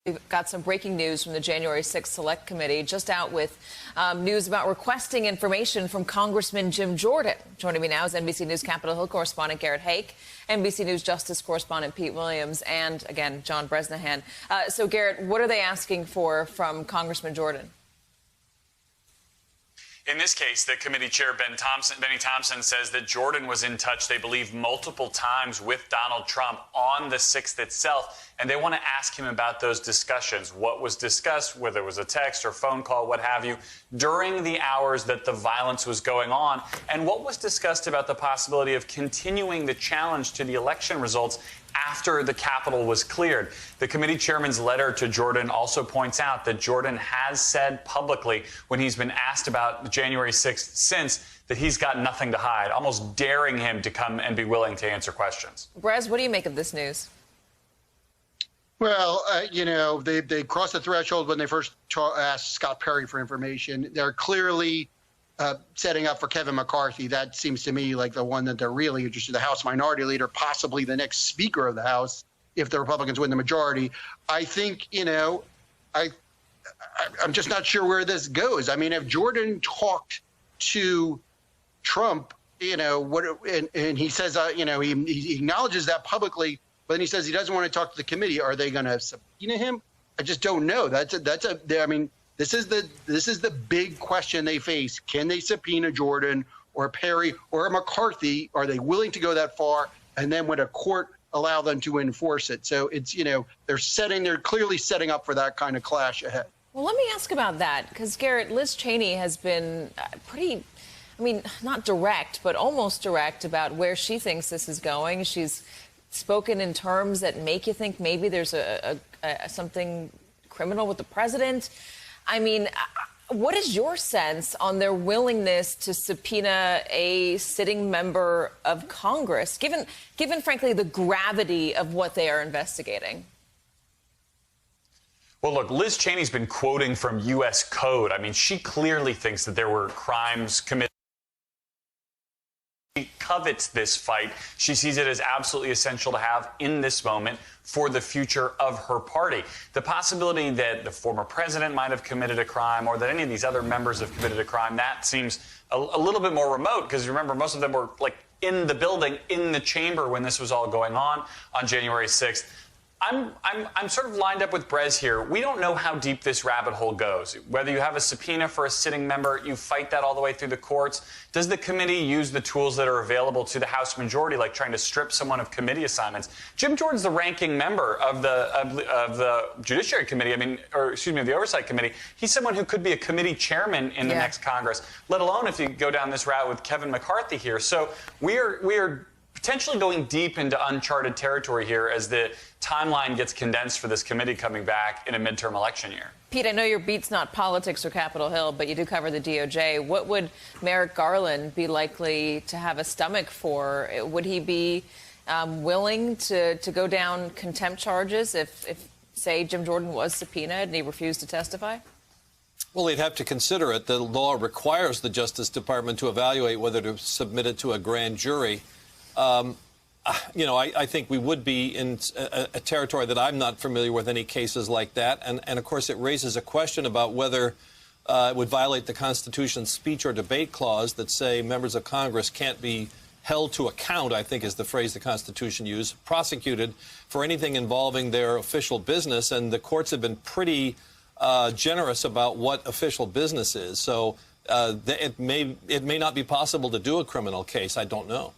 We've got some breaking news from the January 6th Select Committee, just out with news about requesting information from Congressman Jim Jordan. Joining me now is NBC News Capitol Hill correspondent Garrett Haake, NBC News Justice correspondent Pete Williams, and, again, John Bresnahan. So, Garrett, what are they asking for from Congressman Jordan? In this case, the committee chair, Benny Thompson, says that Jordan was in touch, they believe, multiple times with Donald Trump on the 6th itself, and they want to ask him about those discussions. What was discussed, whether it was a text or phone call, what have you, during the hours that the violence was going on, and what was discussed about the possibility of continuing the challenge to the election results after the Capitol was cleared. The committee chairman's letter to Jordan also points out that Jordan has said publicly, when he's been asked about January 6th since, that he's got nothing to hide, almost daring him to come and be willing to answer questions. Brez, what do you make of this news? Well, they crossed the threshold when they first asked Scott Perry for information. They're clearly setting up for Kevin McCarthy. That seems to me like the one that they're really interested in, the House Minority Leader, possibly the next Speaker of the House, if the Republicans win the majority. I think, I'm just not sure where this goes. I mean, if Jordan talked to Trump, and he says, he acknowledges that publicly, but then he says he doesn't want to talk to the committee. Are they going to subpoena him? I just don't know. This is the big question they face. Can they subpoena Jordan or Perry or McCarthy? Are they willing to go that far? And then would a court allow them to enforce it? So it's, they're clearly setting up for that kind of clash ahead. Well, let me ask about that, because, Garrett, Liz Cheney has been pretty, not direct, but almost direct about where she thinks this is going. She's spoken in terms that make you think maybe there's something criminal with the president. What is your sense on their willingness to subpoena a sitting member of Congress, given frankly, the gravity of what they are investigating? Well, look, Liz Cheney's been quoting from U.S. Code. She clearly thinks that there were crimes committed. She covets this fight. She sees it as absolutely essential to have in this moment for the future of her party. The possibility that the former president might have committed a crime or that any of these other members have committed a crime, that seems a little bit more remote, because remember, most of them were in the building, in the chamber when this was all going on January 6th. I'm sort of lined up with Brez here. We don't know how deep this rabbit hole goes. Whether you have a subpoena for a sitting member, you fight that all the way through the courts. Does the committee use the tools that are available to the House majority, like trying to strip someone of committee assignments? Jim Jordan's the ranking member of the Judiciary Committee, of the Oversight Committee. He's someone who could be a committee chairman in the next Congress, let alone if you go down this route with Kevin McCarthy here. So we are potentially going deep into uncharted territory here as the timeline gets condensed for this committee coming back in a midterm election year. Pete, I know your beat's not politics or Capitol Hill, but you do cover the DOJ. What would Merrick Garland be likely to have a stomach for? Would he be willing to go down contempt charges if, say, Jim Jordan was subpoenaed and he refused to testify? Well, they'd have to consider it. The law requires the Justice Department to evaluate whether to submit it to a grand jury. I think we would be in a territory that I'm not familiar with any cases like that. And of course, it raises a question about whether it would violate the Constitution's speech or debate clause that say members of Congress can't be held to account, I think is the phrase the Constitution used, prosecuted for anything involving their official business. And the courts have been pretty generous about what official business is. So it may not be possible to do a criminal case. I don't know.